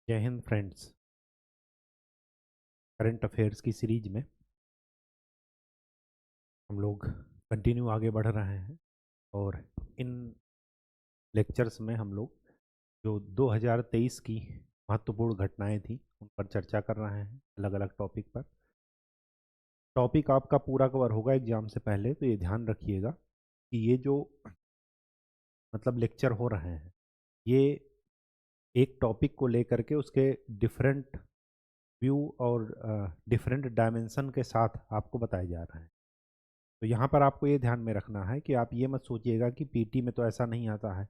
जय Hind friends. Current affairs की series में हम लोग कंटिन्यू आगे बढ़ रहे हैं और इन लेक्चर्स में हम लोग जो 2023 की महत्वपूर्ण घटनाएं थी उन पर चर्चा कर रहे हैं अलग अलग टॉपिक पर। टॉपिक आपका पूरा कवर होगा एग्जाम से पहले, तो ये ध्यान रखिएगा कि ये जो मतलब लेक्चर हो रहे हैं ये एक टॉपिक को लेकर के उसके डिफरेंट व्यू और डिफरेंट डायमेंशन के साथ आपको बताए जा रहे हैं। तो यहाँ पर आपको ये ध्यान में रखना है कि आप ये मत सोचिएगा कि पीटी में तो ऐसा नहीं आता है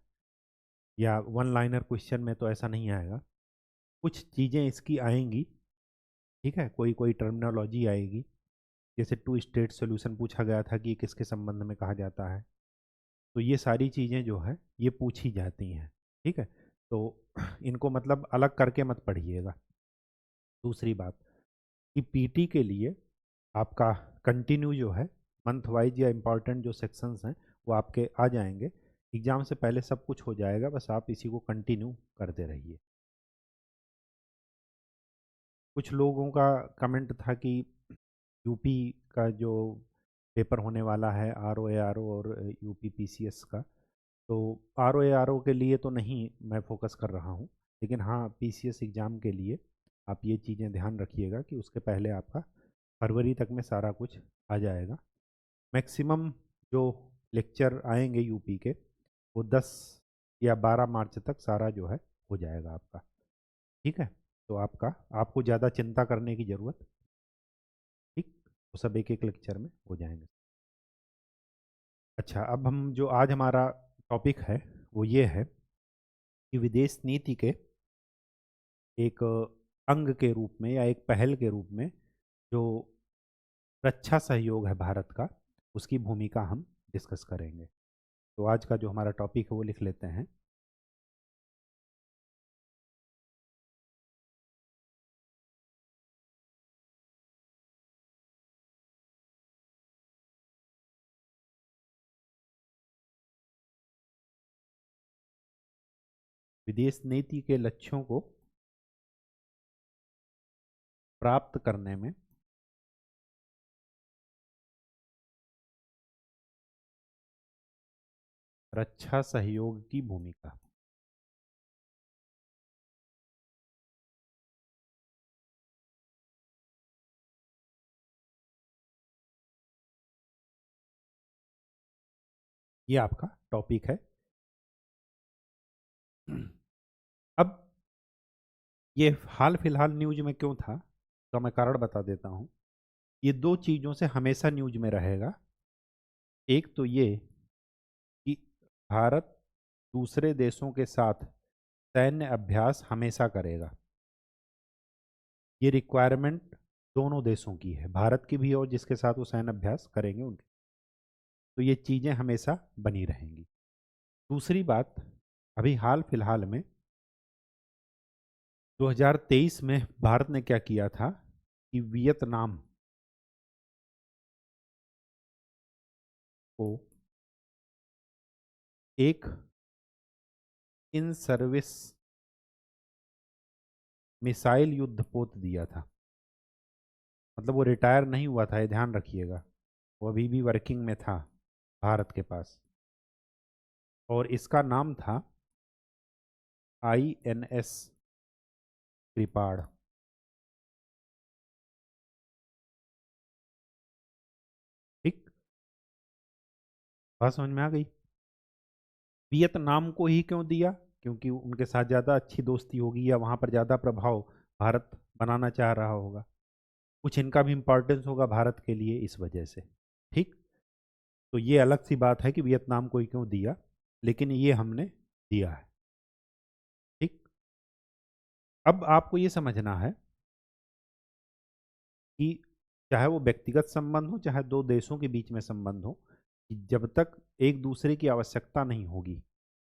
या वन लाइनर क्वेश्चन में तो ऐसा नहीं आएगा। कुछ चीज़ें इसकी आएंगी, ठीक है, कोई कोई टर्मिनोलॉजी आएगी। जैसे टू स्टेट सॉल्यूशन पूछा गया था कि ये किसके संबंध में कहा जाता है, तो ये सारी चीज़ें जो है ये पूछी जाती हैं, ठीक है। तो इनको मतलब अलग करके मत पढ़िएगा। दूसरी बात कि पीटी के लिए आपका कंटिन्यू जो है मंथ वाइज या इम्पॉर्टेंट जो सेक्शंस हैं वो आपके आ जाएंगे। एग्ज़ाम से पहले सब कुछ हो जाएगा, बस आप इसी को कंटिन्यू करते रहिए। कुछ लोगों का कमेंट था कि यूपी का जो पेपर होने वाला है आर ओ और यूपी पीसीएस का, तो आर ओ के लिए तो नहीं मैं फोकस कर रहा हूँ, लेकिन हाँ पीसीएस एग्ज़ाम के लिए आप ये चीज़ें ध्यान रखिएगा कि उसके पहले आपका फरवरी तक में सारा कुछ आ जाएगा। मैक्सिमम जो लेक्चर आएंगे यूपी के वो 10 या 12 मार्च तक सारा जो है हो जाएगा आपका, ठीक है। तो आपको ज़्यादा चिंता करने की ज़रूरत, ठीक, वो सब एक एक लेक्चर में हो जाएंगे। अच्छा, अब हम जो आज हमारा टॉपिक है वो ये है कि विदेश नीति के एक अंग के रूप में या एक पहल के रूप में जो रक्षा सहयोग है भारत का, उसकी भूमिका हम डिस्कस करेंगे। तो आज का जो हमारा टॉपिक है वो लिख लेते हैं। विदेश नीति के लक्ष्यों को प्राप्त करने में रक्षा सहयोग की भूमिका। ये आपका टॉपिक है। अब ये हाल फिलहाल न्यूज में क्यों था, तो मैं कारण बता देता हूँ। ये दो चीज़ों से हमेशा न्यूज में रहेगा। एक तो ये कि भारत दूसरे देशों के साथ सैन्य अभ्यास हमेशा करेगा। ये रिक्वायरमेंट दोनों देशों की है, भारत की भी और जिसके साथ वो सैन्य अभ्यास करेंगे उनकी, तो ये चीज़ें हमेशा बनी रहेंगी। दूसरी बात, अभी हाल फिलहाल में 2023 में भारत ने क्या किया था कि वियतनाम को एक इन सर्विस मिसाइल युद्धपोत दिया था। मतलब वो रिटायर नहीं हुआ था, ये ध्यान रखिएगा, वो अभी भी वर्किंग में था भारत के पास, और इसका नाम था INS कृपाड़। ठीक, बात समझ में आ गई। वियतनाम को ही क्यों दिया? क्योंकि उनके साथ ज़्यादा अच्छी दोस्ती होगी या वहाँ पर ज़्यादा प्रभाव भारत बनाना चाह रहा होगा, कुछ इनका भी इम्पोर्टेंस होगा भारत के लिए, इस वजह से। ठीक, तो ये अलग सी बात है कि वियतनाम को ही क्यों दिया, लेकिन ये हमने दिया है। ठीक, अब आपको ये समझना है कि चाहे वो व्यक्तिगत संबंध हो चाहे दो देशों के बीच में संबंध हो, कि जब तक एक दूसरे की आवश्यकता नहीं होगी,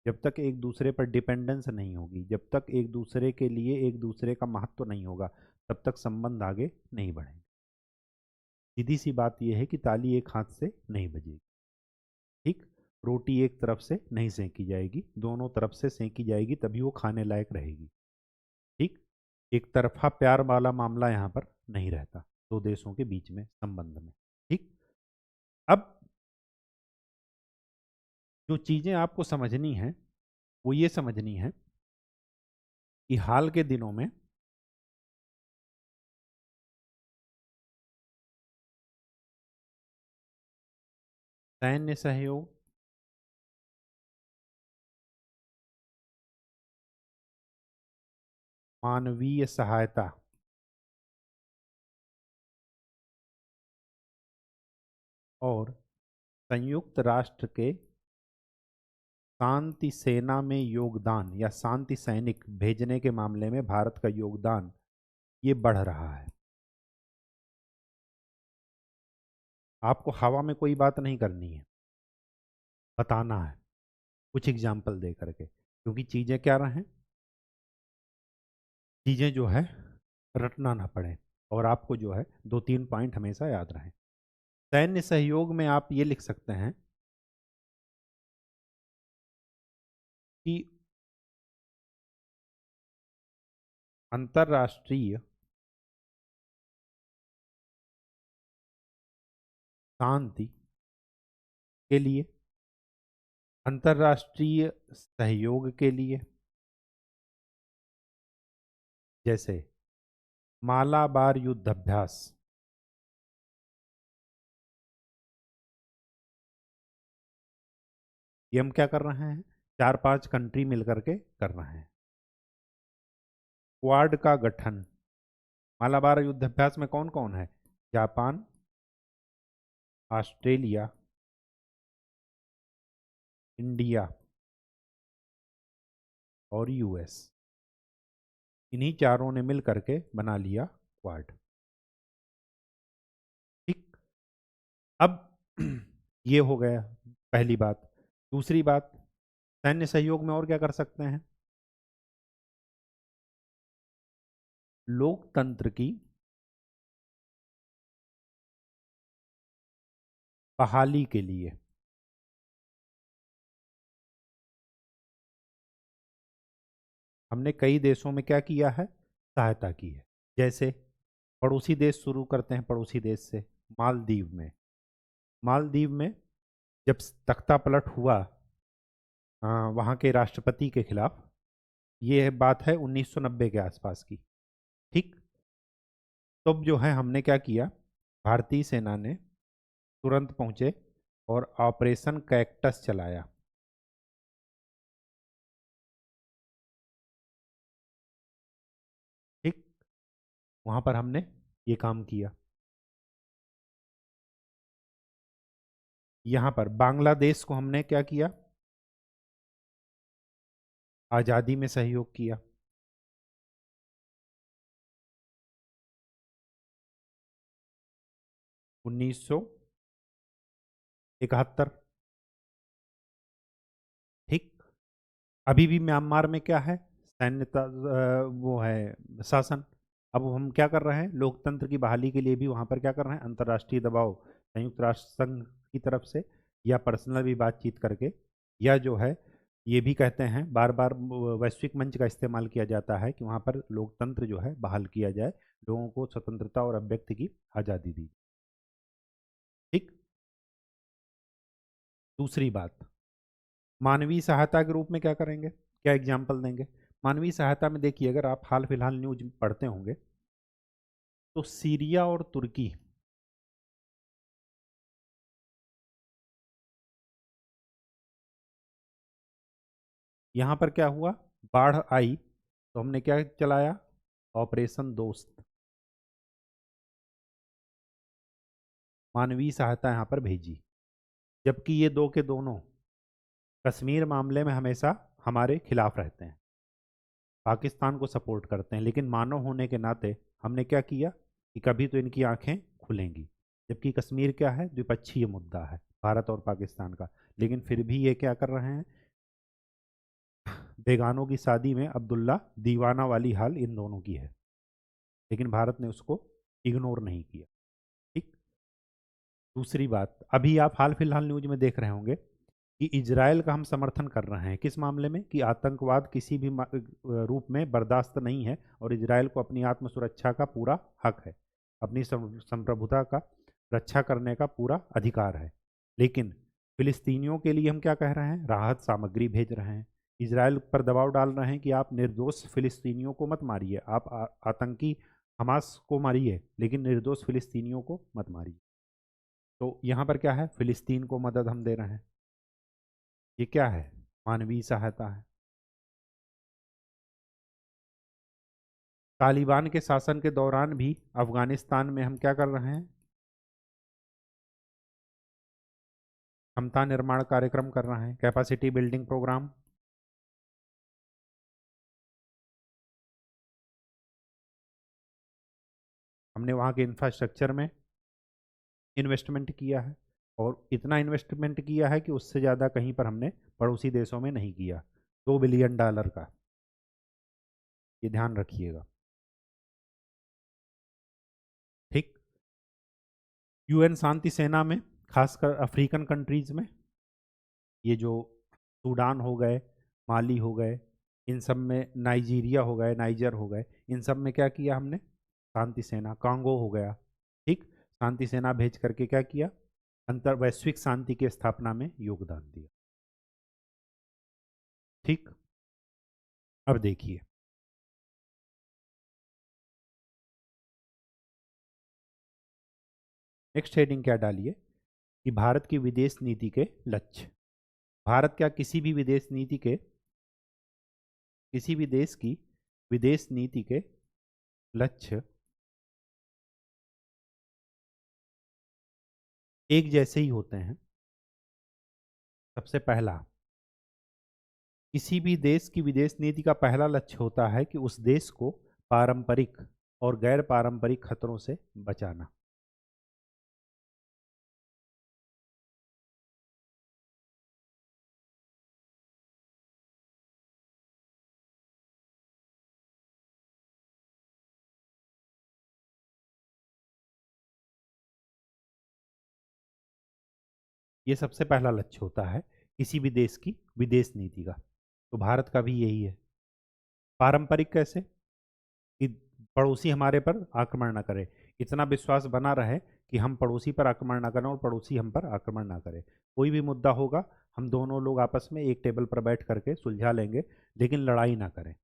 जब तक एक दूसरे पर डिपेंडेंस नहीं होगी, जब तक एक दूसरे के लिए एक दूसरे का महत्व नहीं होगा, तब तक संबंध आगे नहीं बढ़ेंगे। सीधी सी बात यह है कि ताली एक हाथ से नहीं बजेगी। ठीक, रोटी एक तरफ से नहीं सेंकी जाएगी, दोनों तरफ से सेंकी जाएगी, तभी वो खाने लायक रहेगी। ठीक, एक तरफा प्यार वाला मामला यहाँ पर नहीं रहता दो देशों के बीच में संबंध में। ठीक। अब जो चीजें आपको समझनी है वो ये समझनी है कि हाल के दिनों में सैन्य सहयोग, मानवीय सहायता और संयुक्त राष्ट्र के शांति सेना में योगदान या शांति सैनिक भेजने के मामले में भारत का योगदान ये बढ़ रहा है। आपको हवा में कोई बात नहीं करनी है, बताना है कुछ एग्जाम्पल दे करके, क्योंकि चीजें क्या रहें, चीजें जो है रटना ना पड़े और आपको जो है दो तीन पॉइंट हमेशा याद रहें। सैन्य सहयोग में आप ये लिख सकते हैं कि अंतर्राष्ट्रीय शांति के लिए, अंतर्राष्ट्रीय सहयोग के लिए, जैसे मालाबार युद्धाभ्यास, ये हम क्या कर रहे हैं, चार पांच कंट्री मिलकर के कर रहे हैं। क्वाड का गठन, मालाबार युद्धाभ्यास में कौन कौन है, जापान, ऑस्ट्रेलिया, इंडिया और यूएस, इन्हीं चारों ने मिल करके बना लिया क्वाड। ठीक। अब ये हो गया पहली बात। दूसरी बात, सैन्य सहयोग में और क्या कर सकते हैं, लोकतंत्र की बहाली के लिए हमने कई देशों में क्या किया है, सहायता की है। जैसे पड़ोसी देश, शुरू करते हैं पड़ोसी देश से, मालदीव में, मालदीव में जब तख्ता पलट हुआ वहाँ के राष्ट्रपति के खिलाफ, ये बात है 1990 के आसपास की। ठीक। तब जो है हमने क्या किया, भारतीय सेना ने तुरंत पहुंचे और ऑपरेशन कैक्टस चलाया। ठीक। वहां पर हमने ये काम किया। यहाँ पर बांग्लादेश को हमने क्या किया, आज़ादी में सहयोग किया। 1971। ठीक। अभी भी म्यांमार में क्या है, सैन्यता वो है शासन। अब हम क्या कर रहे हैं, लोकतंत्र की बहाली के लिए भी वहां पर क्या कर रहे हैं, अंतर्राष्ट्रीय दबाव संयुक्त राष्ट्र संघ की तरफ से या पर्सनल भी बातचीत करके, या जो है ये भी कहते हैं बार बार वैश्विक मंच का इस्तेमाल किया जाता है कि वहां पर लोकतंत्र जो है बहाल किया जाए, लोगों को स्वतंत्रता और अभिव्यक्ति की आज़ादी दी। ठीक। दूसरी बात, मानवीय सहायता के रूप में क्या करेंगे, क्या एग्जाम्पल देंगे। मानवीय सहायता में देखिए, अगर आप हाल फिलहाल न्यूज पढ़ते होंगे तो सीरिया और तुर्की, यहाँ पर क्या हुआ, बाढ़ आई तो हमने क्या चलाया, ऑपरेशन दोस्त, मानवीय सहायता यहाँ पर भेजी। जबकि ये दो के दोनों कश्मीर मामले में हमेशा हमारे खिलाफ रहते हैं, पाकिस्तान को सपोर्ट करते हैं, लेकिन मानव होने के नाते हमने क्या किया कि कभी तो इनकी आंखें खुलेंगी। जबकि कश्मीर क्या है, द्विपक्षीय मुद्दा है भारत और पाकिस्तान का, लेकिन फिर भी ये क्या कर रहे हैं, बेगानों की शादी में अब्दुल्ला दीवाना वाली हाल इन दोनों की है, लेकिन भारत ने उसको इग्नोर नहीं किया। ठीक। दूसरी बात, अभी आप हाल फिलहाल न्यूज में देख रहे होंगे कि इजराइल का हम समर्थन कर रहे हैं किस मामले में, कि आतंकवाद किसी भी रूप में बर्दाश्त नहीं है और इजराइल को अपनी आत्म सुरक्षा का पूरा हक है, अपनी संप्रभुता का रक्षा करने का पूरा अधिकार है। लेकिन फिलिस्तीनियों के लिए हम क्या कह रहे हैं, राहत सामग्री भेज रहे हैं, इजराइल पर दबाव डाल रहे हैं कि आप निर्दोष फिलिस्तीनियों को मत मारिए, आप आतंकी हमास को मारिए, लेकिन निर्दोष फिलिस्तीनियों को मत मारिए। तो यहाँ पर क्या है, फिलिस्तीन को मदद हम दे रहे हैं, ये क्या है, मानवीय सहायता है। तालिबान के शासन के दौरान भी अफगानिस्तान में हम क्या कर रहे हैं, क्षमता निर्माण कार्यक्रम कर रहे हैं, कैपेसिटी बिल्डिंग प्रोग्राम। हमने वहाँ के इंफ्रास्ट्रक्चर में इन्वेस्टमेंट किया है, और इतना इन्वेस्टमेंट किया है कि उससे ज़्यादा कहीं पर हमने पड़ोसी देशों में नहीं किया, $2 बिलियन का, ये ध्यान रखिएगा। ठीक। यूएन शांति सेना में, खासकर अफ्रीकन कंट्रीज में, ये जो सूडान हो गए, माली हो गए, इन सब में, नाइजीरिया हो गए, नाइजर हो गए, इन सब में क्या किया हमने, शांति सेना, कांगो हो गया, ठीक, शांति सेना भेज करके क्या किया, अंतर वैश्विक शांति की स्थापना में योगदान दिया। ठीक। अब देखिए, नेक्स्ट हेडिंग क्या डालिए, कि भारत की विदेश नीति के लक्ष्य। भारत क्या किसी भी विदेश नीति के, किसी भी देश की विदेश नीति के लक्ष्य एक जैसे ही होते हैं। सबसे पहला, किसी भी देश की विदेश नीति का पहला लक्ष्य होता है कि उस देश को पारंपरिक और गैर पारंपरिक खतरों से बचाना। ये सबसे पहला लक्ष्य होता है किसी भी देश की विदेश नीति का, तो भारत का भी यही है। पारंपरिक कैसे, कि पड़ोसी हमारे पर आक्रमण ना करे, इतना विश्वास बना रहे कि हम पड़ोसी पर आक्रमण ना करें और पड़ोसी हम पर आक्रमण ना करे। कोई भी मुद्दा होगा, हम दोनों लोग आपस में एक टेबल पर बैठ करके सुलझा लेंगे, लेकिन लड़ाई ना करें।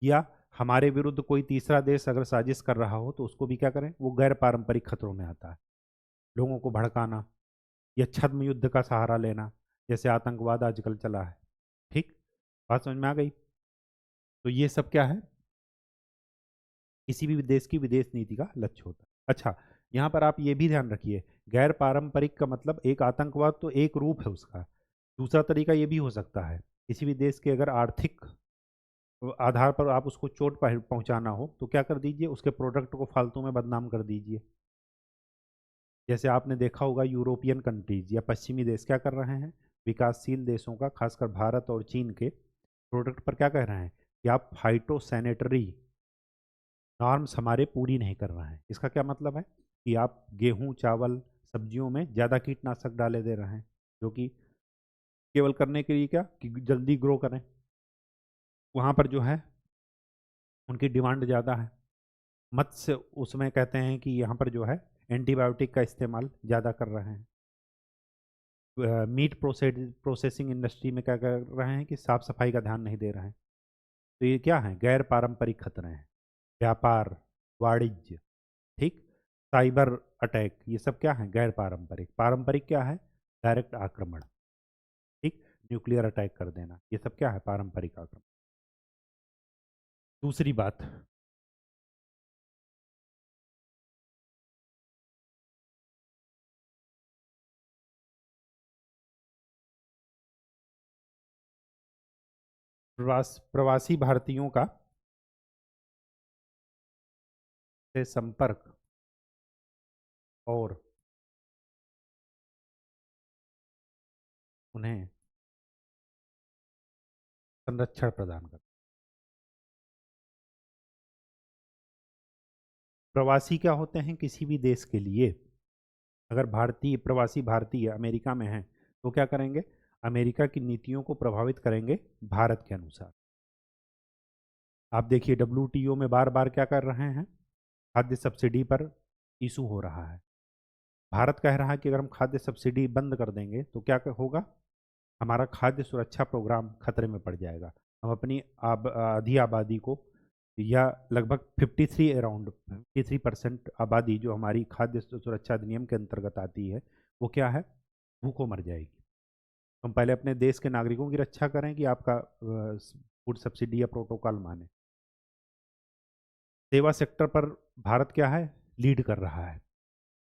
या हमारे विरुद्ध कोई तीसरा देश अगर साजिश कर रहा हो तो उसको भी क्या करें, वो गैर पारंपरिक खतरों में आता है। लोगों को भड़काना या छद्म युद्ध का सहारा लेना, जैसे आतंकवाद आजकल चला है। ठीक, बात समझ में आ गई। तो ये सब क्या है, किसी भी देश की विदेश नीति का लक्ष्य होता है। अच्छा, यहाँ पर आप ये भी ध्यान रखिए, गैर पारंपरिक का मतलब, एक आतंकवाद तो एक रूप है उसका, दूसरा तरीका ये भी हो सकता है, किसी भी देश के अगर आर्थिक आधार पर आप उसको चोट पहुंचाना हो तो क्या कर दीजिए, उसके प्रोडक्ट को फालतू में बदनाम कर दीजिए। जैसे आपने देखा होगा, यूरोपियन कंट्रीज या पश्चिमी देश क्या कर रहे हैं, विकासशील देशों का, खासकर भारत और चीन के प्रोडक्ट पर क्या कह रहे हैं, कि आप फाइटो सैनिटरी नॉर्म्स हमारे पूरी नहीं कर रहे हैं। इसका क्या मतलब है, कि आप गेहूं, चावल, सब्जियों में ज़्यादा कीटनाशक डाले दे रहे हैं, जो कि केवल करने के लिए क्या, कि जल्दी ग्रो करें। वहाँ पर जो है उनकी डिमांड ज़्यादा है। मत्स्य, उसमें कहते हैं कि यहाँ पर जो है एंटीबायोटिक का इस्तेमाल ज़्यादा कर रहे हैं। मीट प्रोसेसिंग इंडस्ट्री में क्या कर रहे हैं, कि साफ सफाई का ध्यान नहीं दे रहे हैं। तो ये क्या है, गैर पारंपरिक खतरे हैं। व्यापार, वाणिज्य, ठीक, साइबर अटैक, ये सब क्या है, गैर पारंपरिक। पारंपरिक क्या है, डायरेक्ट आक्रमण, ठीक, न्यूक्लियर अटैक कर देना, ये सब क्या है, पारंपरिक आक्रमण। दूसरी बात, प्रवासी भारतीयों का से संपर्क और उन्हें संरक्षण प्रदान कर। प्रवासी क्या होते हैं किसी भी देश के लिए, अगर भारतीय प्रवासी भारतीय अमेरिका में हैं तो क्या करेंगे, अमेरिका की नीतियों को प्रभावित करेंगे भारत के अनुसार। आप देखिए WTO में बार बार क्या कर रहे हैं, खाद्य सब्सिडी पर इशू हो रहा है। भारत कह रहा है कि अगर हम खाद्य सब्सिडी बंद कर देंगे तो क्या होगा, हमारा खाद्य सुरक्षा प्रोग्राम खतरे में पड़ जाएगा। हम अपनी आधी आबादी को, या लगभग 53 अराउंड 53% आबादी जो हमारी खाद्य सुरक्षा अधिनियम के अंतर्गत आती है, वो क्या है, भूखों मर जाएगी। हम पहले अपने देश के नागरिकों की रक्षा करें कि आपका फूड सब्सिडी या प्रोटोकॉल माने। सेवा सेक्टर पर भारत क्या है, लीड कर रहा है।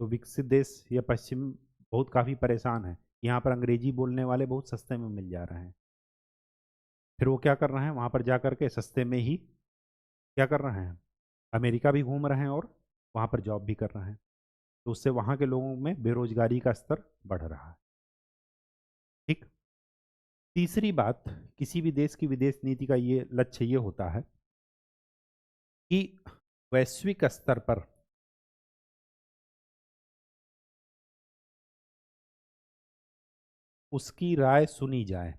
तो विकसित देश या पश्चिम बहुत काफ़ी परेशान है। यहाँ पर अंग्रेजी बोलने वाले बहुत सस्ते में मिल जा रहे हैं। फिर वो क्या कर रहे हैं, वहाँ पर जा कर के सस्ते में ही क्या कर रहे हैं, अमेरिका भी घूम रहे हैं और वहाँ पर जॉब भी कर रहे हैं। तो उससे वहाँ के लोगों में बेरोजगारी का स्तर बढ़ रहा है। ठीक। तीसरी बात, किसी भी देश की विदेश नीति का ये लक्ष्य ये होता है कि वैश्विक स्तर पर उसकी राय सुनी जाए।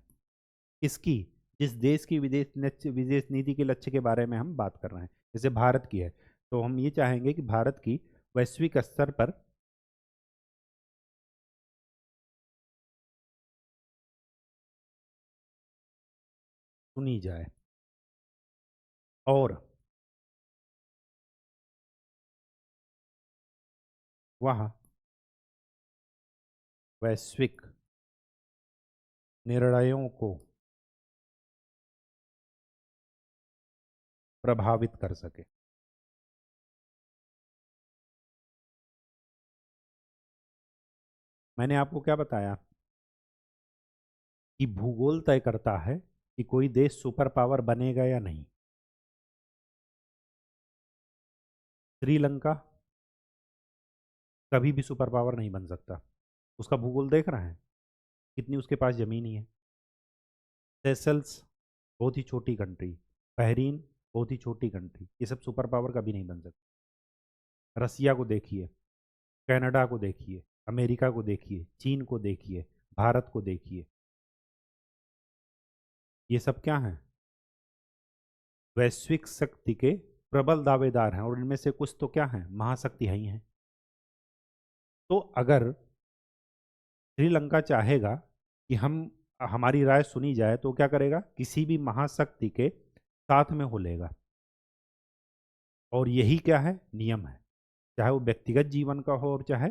किसकी, जिस देश की विदेश नीति के लक्ष्य के बारे में हम बात कर रहे हैं, जैसे भारत की है, तो हम ये चाहेंगे कि भारत की वैश्विक स्तर पर सुनी जाए और वह वैश्विक निर्णयों को प्रभावित कर सके। मैंने आपको क्या बताया कि भूगोल तय करता है कि कोई देश सुपर पावर बनेगा या नहीं। श्रीलंका कभी भी सुपर पावर नहीं बन सकता। उसका भूगोल देख रहे हैं, कितनी उसके पास जमीन ही है। सेशल्स बहुत ही छोटी कंट्री, बहरीन बहुत ही छोटी कंट्री, ये सब सुपर पावर कभी नहीं बन सकती। रसिया को देखिए, कनाडा को देखिए, अमेरिका को देखिए, चीन को देखिए, भारत को देखिए, ये सब क्या हैं, वैश्विक शक्ति के प्रबल दावेदार हैं, और इनमें से कुछ तो क्या हैं, महाशक्ति ही हैं। तो अगर श्रीलंका चाहेगा कि हम हमारी राय सुनी जाए, तो क्या करेगा, किसी भी महाशक्ति के साथ में हो लेगा। और यही क्या है, नियम है, चाहे वो व्यक्तिगत जीवन का हो और चाहे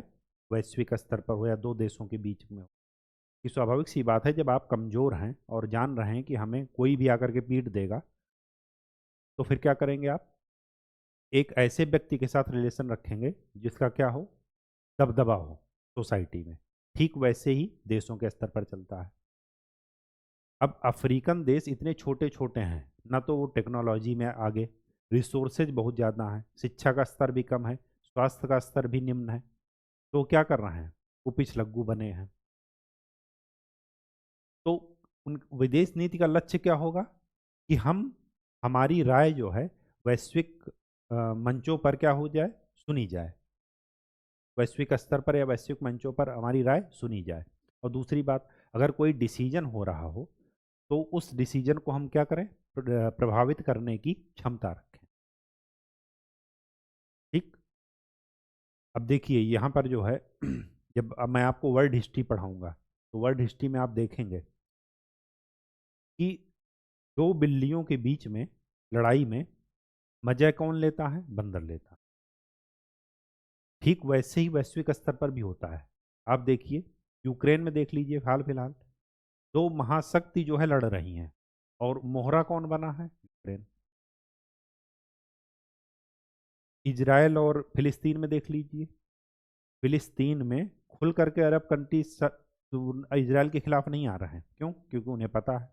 वैश्विक स्तर पर हो या दो देशों के बीच में हो। कि स्वाभाविक सी बात है, जब आप कमज़ोर हैं और जान रहे हैं कि हमें कोई भी आकर के पीट देगा, तो फिर क्या करेंगे आप, एक ऐसे व्यक्ति के साथ रिलेशन रखेंगे जिसका क्या हो, दबदबा हो सोसाइटी में। ठीक वैसे ही देशों के स्तर पर चलता है। अब अफ्रीकन देश इतने छोटे छोटे हैं, ना तो वो टेक्नोलॉजी में आगे, रिसोर्सेज बहुत ज़्यादा हैं, शिक्षा का स्तर भी कम है, स्वास्थ्य का स्तर भी निम्न है। तो क्या कर रहे हैं, वो पिछलग्गू बने हैं। तो उन विदेश नीति का लक्ष्य क्या होगा कि हम, हमारी राय जो है वैश्विक मंचों पर क्या हो जाए, सुनी जाए, वैश्विक स्तर पर या वैश्विक मंचों पर हमारी राय सुनी जाए। और दूसरी बात, अगर कोई डिसीजन हो रहा हो तो उस डिसीजन को हम क्या करें, प्रभावित करने की क्षमता रखें। ठीक। अब देखिए यहाँ पर जो है जब अब मैं आपको वर्ल्ड हिस्ट्री पढ़ाऊंगा, तो वर्ल्ड हिस्ट्री में आप देखेंगे कि दो बिल्लियों के बीच में लड़ाई में मजा कौन लेता है, बंदर लेता है। ठीक वैसे ही वैश्विक स्तर पर भी होता है। आप देखिए, यूक्रेन में देख लीजिए, हाल फिलहाल दो महाशक्ति जो है लड़ रही हैं, और मोहरा कौन बना है, यूक्रेन। इजराइल और फिलिस्तीन में देख लीजिए, फिलिस्तीन में खुल करके अरब कंट्री इजराइल के खिलाफ नहीं आ रहे हैं। क्यों, क्योंकि उन्हें पता है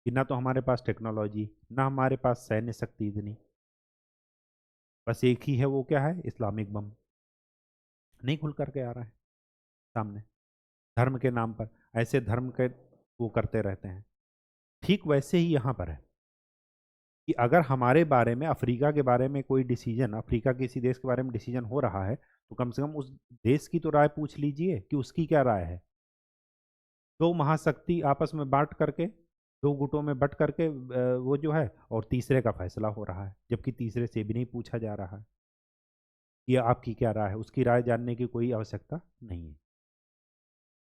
कि ना तो हमारे पास टेक्नोलॉजी, ना हमारे पास सैन्य शक्ति इतनी, बस एक ही है, वो क्या है, इस्लामिक बम। नहीं खुल करके आ रहा है सामने, धर्म के नाम पर ऐसे धर्म के वो करते रहते हैं। ठीक वैसे ही यहाँ पर है कि अगर हमारे बारे में, अफ्रीका के बारे में कोई डिसीजन, अफ्रीका के किसी देश के बारे में डिसीजन हो रहा है, तो कम से कम उस देश की तो राय पूछ लीजिए कि उसकी क्या राय है। दो महाशक्ति आपस में बांट करके, दो गुटों में बट करके वो जो है, और तीसरे का फैसला हो रहा है, जबकि तीसरे से भी नहीं पूछा जा रहा है कि आपकी क्या राय है। उसकी राय जानने की कोई आवश्यकता नहीं है।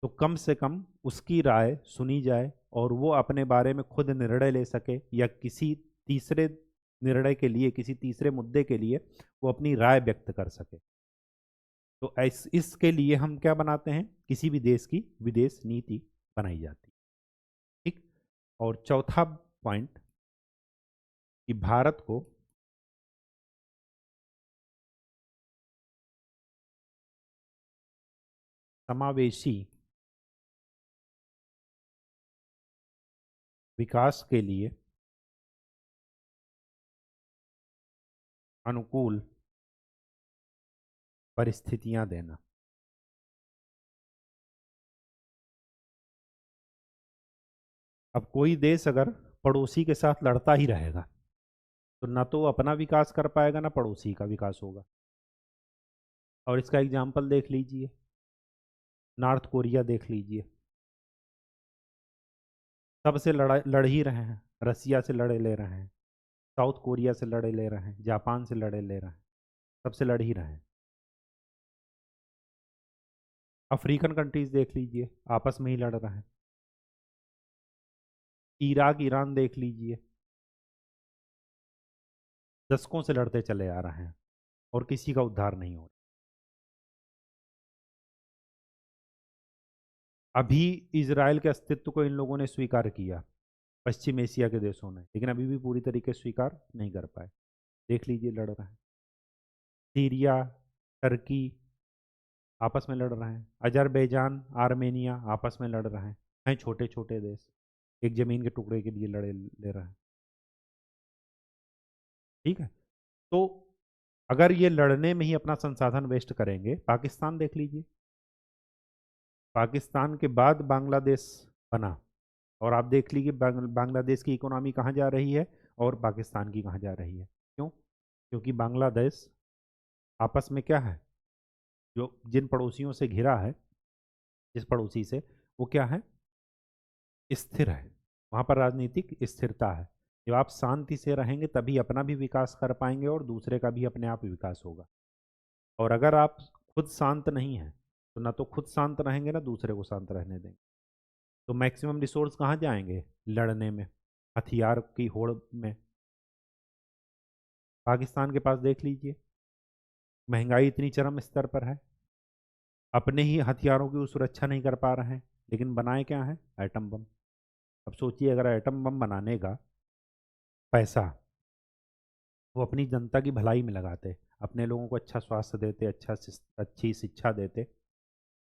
तो कम से कम उसकी राय सुनी जाए और वो अपने बारे में खुद निर्णय ले सके, या किसी तीसरे निर्णय के लिए, किसी तीसरे मुद्दे के लिए वो अपनी राय व्यक्त कर सके। तो इसके लिए हम क्या बनाते हैं, किसी भी देश की विदेश नीति बनाई जाती है। ठीक। और चौथा पॉइंट, कि भारत को समावेशी विकास के लिए अनुकूल परिस्थितियां देना। अब कोई देश अगर पड़ोसी के साथ लड़ता ही रहेगा, तो ना तो वो अपना विकास कर पाएगा, ना पड़ोसी का विकास होगा। और इसका एग्जाम्पल देख लीजिए, नॉर्थ कोरिया देख लीजिए, सबसे लड़ ही रहे हैं। रसिया से लड़े ले रहे हैं, साउथ कोरिया से लड़े ले रहे हैं, जापान से लड़े ले रहे हैं, सबसे लड़ ही रहे हैं। अफ्रीकन कंट्रीज देख लीजिए, आपस में ही लड़ रहे हैं। इराक ईरान देख लीजिए, दशकों से लड़ते चले आ रहे हैं और किसी का उद्धार नहीं हो रहा। अभी इजराइल के अस्तित्व को इन लोगों ने स्वीकार किया, पश्चिम एशिया के देशों ने, लेकिन अभी भी पूरी तरीके से स्वीकार नहीं कर पाए। देख लीजिए, लड़ रहे हैं। सीरिया, टर्की आपस में लड़ रहे हैं। अजरबैजान, आर्मेनिया आपस में लड़ रहे हैं छोटे छोटे देश, एक जमीन के टुकड़े के लिए लड़े ले रहे हैं। ठीक है। तो अगर ये लड़ने में ही अपना संसाधन वेस्ट करेंगे, पाकिस्तान देख लीजिए, पाकिस्तान के बाद बांग्लादेश बना, और आप देख लीजिए बांग्लादेश की इकोनॉमी कहाँ जा रही है और पाकिस्तान की कहाँ जा रही है। क्यों? क्योंकि बांग्लादेश आपस में क्या है, जो जिन पड़ोसियों से घिरा है, जिस पड़ोसी से, वो क्या है, स्थिर है। वहाँ पर राजनीतिक स्थिरता है। जब आप शांति से रहेंगे तभी अपना भी विकास कर पाएंगे और दूसरे का भी अपने आप विकास होगा। और अगर आप खुद शांत नहीं हैं, तो ना तो खुद शांत रहेंगे, ना दूसरे को शांत रहने देंगे। तो मैक्सिमम रिसोर्स कहाँ जाएंगे? लड़ने में, हथियार की होड़ में। पाकिस्तान के पास देख लीजिए, महंगाई इतनी चरम स्तर पर है, अपने ही हथियारों की वो सुरक्षा नहीं कर पा रहे हैं, लेकिन बनाए क्या है? Atom bomb. अब सोचिए, अगर एटम बम बनाने का पैसा वो अपनी जनता की भलाई में लगाते, अपने लोगों को अच्छा स्वास्थ्य देते, अच्छी शिक्षा देते,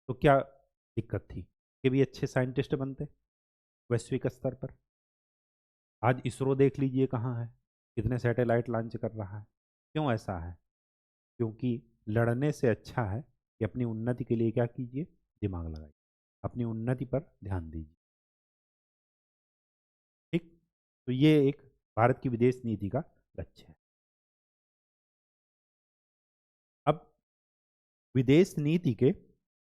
तो क्या दिक्कत थी कि भी अच्छे साइंटिस्ट बनते वैश्विक स्तर पर। आज इसरो देख लीजिए कहाँ है, कितने सैटेलाइट लॉन्च कर रहा है। क्यों ऐसा है? क्योंकि लड़ने से अच्छा है कि अपनी उन्नति के लिए क्या कीजिए, दिमाग लगाइए, अपनी उन्नति पर ध्यान दीजिए। ठीक। तो ये एक भारत की विदेश नीति का लक्ष्य है। अब विदेश नीति के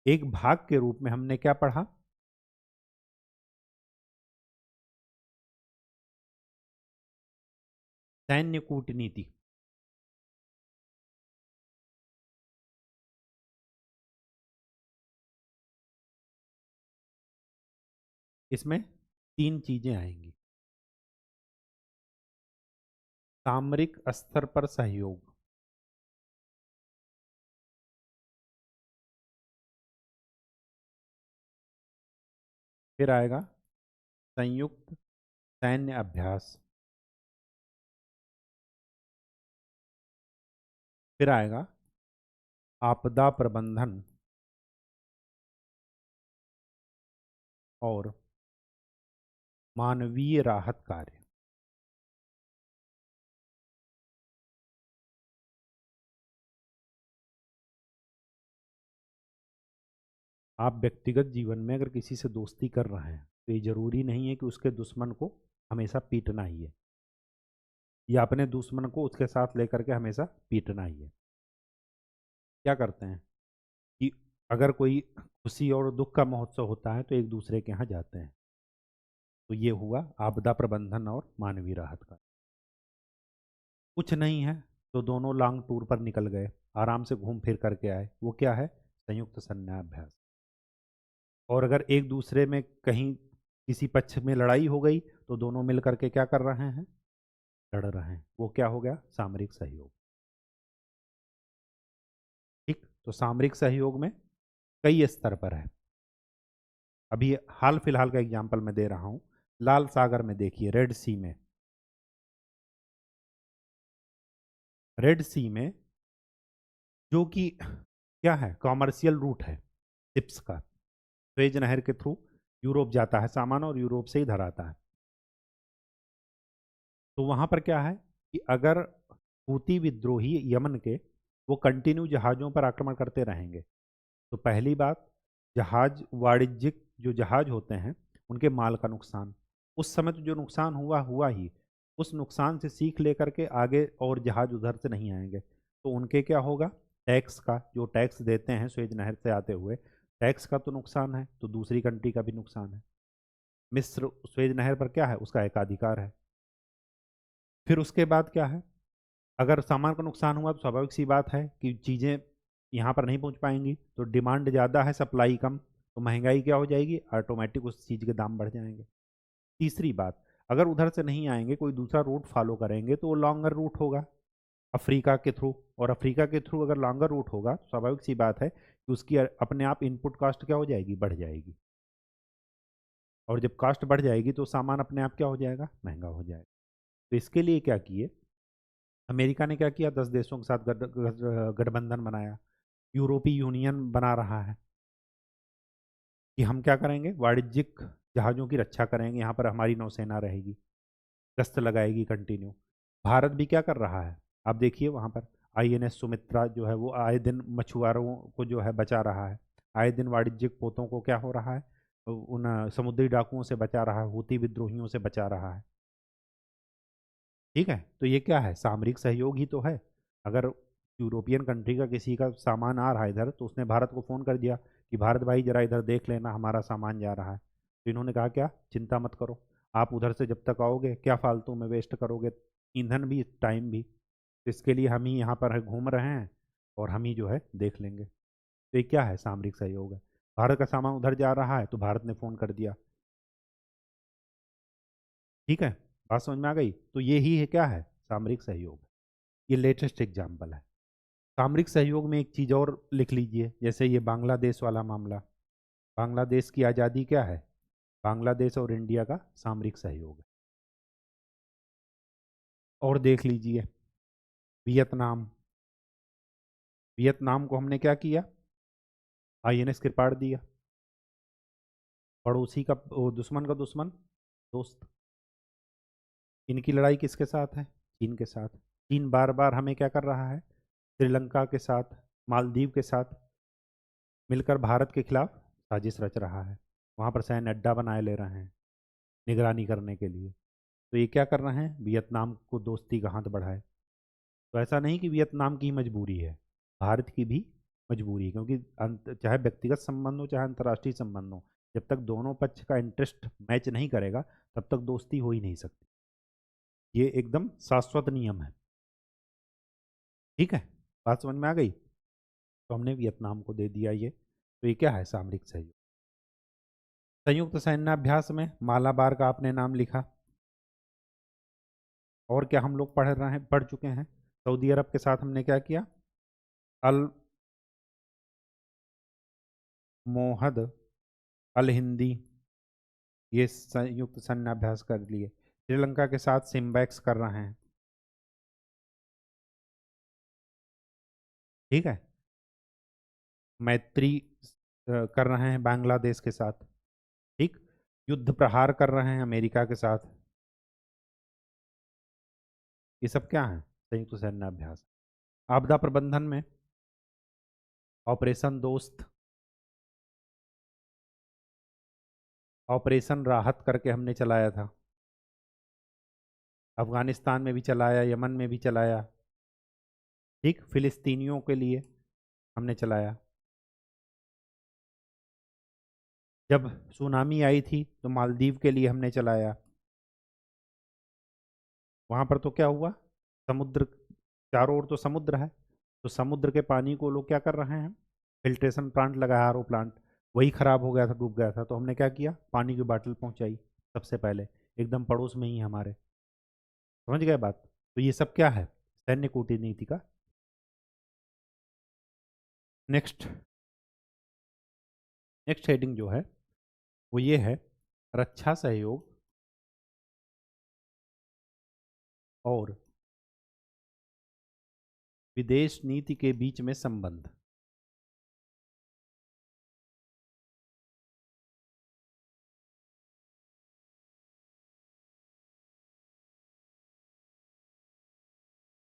एक भाग के रूप में हमने क्या पढ़ा? सैन्य कूटनीति। इसमें तीन चीजें आएंगी। सामरिक स्तर पर सहयोग, फिर आएगा संयुक्त सैन्य अभ्यास, फिर आएगा आपदा प्रबंधन, और मानवीय राहत कार्य। आप व्यक्तिगत जीवन में अगर किसी से दोस्ती कर रहे हैं, तो ये जरूरी नहीं है कि उसके दुश्मन को हमेशा पीटना ही है, या अपने दुश्मन को उसके साथ लेकर के हमेशा पीटना ही है। क्या करते हैं कि अगर कोई खुशी और दुख का महोत्सव होता है तो एक दूसरे के यहाँ जाते हैं। तो ये हुआ आपदा प्रबंधन और मानवीय राहत का। कुछ नहीं है तो दोनों लॉन्ग टूर पर निकल गए, आराम से घूम फिर करके आए। वो क्या है? संयुक्त सैन्याभ्यास। और अगर एक दूसरे में कहीं किसी पक्ष में लड़ाई हो गई तो दोनों मिल करके क्या कर रहे हैं? लड़ रहे हैं। वो क्या हो गया? सामरिक सहयोग। ठीक, तो सामरिक सहयोग में कई स्तर पर है। अभी हाल फिलहाल का एग्जाम्पल मैं दे रहा हूं। लाल सागर में देखिए, रेड सी में, रेड सी में जो कि क्या है, कॉमर्शियल रूट है शिप्स का। सुएज नहर के थ्रू यूरोप जाता है सामान और यूरोप से इधर आता है। तो वहां पर क्या है कि अगर हूती विद्रोही यमन के वो कंटिन्यू जहाज़ों पर आक्रमण करते रहेंगे तो पहली बात, जहाज वाणिज्यिक जो जहाज होते हैं उनके माल का नुकसान, उस समय तो जो नुकसान हुआ हुआ ही, उस नुकसान से सीख लेकर के आगे और जहाज उधर से नहीं आएंगे। तो उनके क्या होगा? टैक्स का, जो टैक्स देते हैं सुएज नहर से आते हुए, टैक्स का तो नुकसान है, तो दूसरी कंट्री का भी नुकसान है। मिस्र सुएज नहर पर क्या है? उसका एकाधिकार है। फिर उसके बाद क्या है? अगर सामान का नुकसान हुआ तो स्वाभाविक सी बात है कि चीज़ें यहाँ पर नहीं पहुँच पाएंगी, तो डिमांड ज़्यादा है, सप्लाई कम, तो महंगाई क्या हो जाएगी? ऑटोमेटिक उस चीज़ के दाम बढ़ जाएंगे। तीसरी बात, अगर उधर से नहीं आएंगे, कोई दूसरा रूट फॉलो करेंगे तो वो लॉन्गर रूट होगा अफ्रीका के थ्रू, और अफ्रीका के थ्रू अगर लॉन्गर रूट होगा तो स्वाभाविक सी बात है कि उसकी अपने आप इनपुट कॉस्ट क्या हो जाएगी? बढ़ जाएगी। और जब कॉस्ट बढ़ जाएगी तो सामान अपने आप क्या हो जाएगा? महंगा हो जाएगा। तो इसके लिए क्या किए अमेरिका ने? क्या किया? 10 देशों के साथ गठबंधन बनाया। यूरोपीय यूनियन बना रहा है कि हम क्या करेंगे? वाणिज्यिक जहाज़ों की रक्षा करेंगे, यहाँ पर हमारी नौसेना रहेगी, गश्त लगाएगी कंटिन्यू। भारत भी क्या कर रहा है? आप देखिए वहाँ पर आईएनएस सुमित्रा जो है वो आए दिन मछुआरों को जो है बचा रहा है। आए दिन वाणिज्यिक पोतों को क्या हो रहा है? उन समुद्री डाकुओं से बचा रहा है, हूती विद्रोहियों से बचा रहा है। ठीक है, तो ये क्या है? सामरिक सहयोग ही तो है। अगर यूरोपियन कंट्री का किसी का सामान आ रहा है इधर, तो उसने भारत को फ़ोन कर दिया कि भारत भाई जरा इधर देख लेना, हमारा सामान जा रहा है। तो इन्होंने कहा क्या? चिंता मत करो, आप उधर से जब तक आओगे क्या फालतू में वेस्ट करोगे ईंधन भी, टाइम भी। तो इसके लिए हम ही यहाँ पर घूम रहे हैं और हम ही जो है देख लेंगे। तो ये क्या है? सामरिक सहयोग है। भारत का सामान उधर जा रहा है तो भारत ने फ़ोन कर दिया। ठीक है, बात समझ में आ गई? तो ये ही है क्या है? सामरिक सहयोग। ये लेटेस्ट एग्जाम्पल है। सामरिक सहयोग में एक चीज़ और लिख लीजिए, जैसे ये बांग्लादेश वाला मामला। बांग्लादेश की आज़ादी क्या है? बांग्लादेश और इंडिया का सामरिक सहयोग है। और देख लीजिए वियतनाम। वियतनाम को हमने क्या किया? आईएनएस कृपाण दिया। पड़ोसी का वो, दुश्मन का दुश्मन दोस्त। इनकी लड़ाई किसके साथ है? चीन के साथ। चीन बार बार हमें क्या कर रहा है? श्रीलंका के साथ, मालदीव के साथ मिलकर भारत के खिलाफ साजिश रच रहा है। वहाँ पर सैन्य अड्डा बनाए ले रहे हैं निगरानी करने के लिए। तो ये क्या कर रहे हैं? वियतनाम को दोस्ती का हाथ बढ़ाए। तो ऐसा नहीं कि वियतनाम की मजबूरी है, भारत की भी मजबूरी है, क्योंकि चाहे व्यक्तिगत संबंध हो चाहे अंतर्राष्ट्रीय संबंध हो, जब तक दोनों पक्ष का इंटरेस्ट मैच नहीं करेगा तब तक दोस्ती हो ही नहीं सकती। ये एकदम शाश्वत नियम है। ठीक है, बात समझ में आ गई? तो हमने वियतनाम को दे दिया ये। तो ये क्या है? सामरिक सहयोग। संयुक्त सैन्याभ्यास में मालाबार का आपने नाम लिखा। और क्या हम लोग पढ़ चुके हैं? सऊदी अरब के साथ हमने क्या किया? अल मोहद, अल हिंदी, ये संयुक्त सैन्याभ्यास कर लिए। श्रीलंका के साथ सिम्बैक्स कर रहे हैं। ठीक है, मैत्री कर रहे हैं बांग्लादेश के साथ। ठीक, युद्ध प्रहार कर रहे हैं अमेरिका के साथ। ये सब क्या है? संयुक्त सैन्याभ्यास। आपदा प्रबंधन में ऑपरेशन दोस्त, ऑपरेशन राहत करके हमने चलाया था। अफगानिस्तान में भी चलाया, यमन में भी चलाया। ठीक, फिलिस्तीनियों के लिए हमने चलाया। जब सुनामी आई थी तो मालदीव के लिए हमने चलाया, वहां पर तो क्या हुआ, समुद्र, चारों ओर तो समुद्र है, तो समुद्र के पानी को लोग क्या कर रहे हैं, फिल्ट्रेशन प्लांट लगाया, आरओ प्लांट, वही खराब हो गया था, डूब गया था, तो हमने क्या किया, पानी की बाटल पहुंचाई सबसे पहले, एकदम पड़ोस में ही हमारे। समझ गए बात? तो ये सब क्या है, सैन्य कूटनीति का। नेक्स्ट, नेक्स्ट हेडिंग जो है वो ये है, रक्षा सहयोग और विदेश नीति के बीच में संबंध।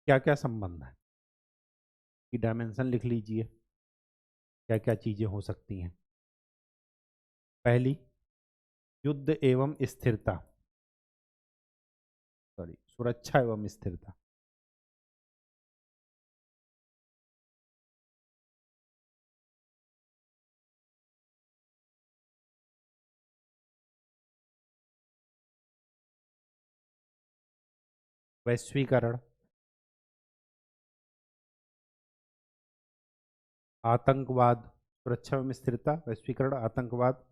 क्या क्या संबंध है की डायमेंशन लिख लीजिए, क्या क्या चीजें हो सकती हैं। पहली, युद्ध एवं स्थिरता, सॉरी, सुरक्षा एवं स्थिरता। वैश्वीकरण, आतंकवाद, सुरक्षा एवं स्थिरता, वैश्वीकरण, आतंकवाद,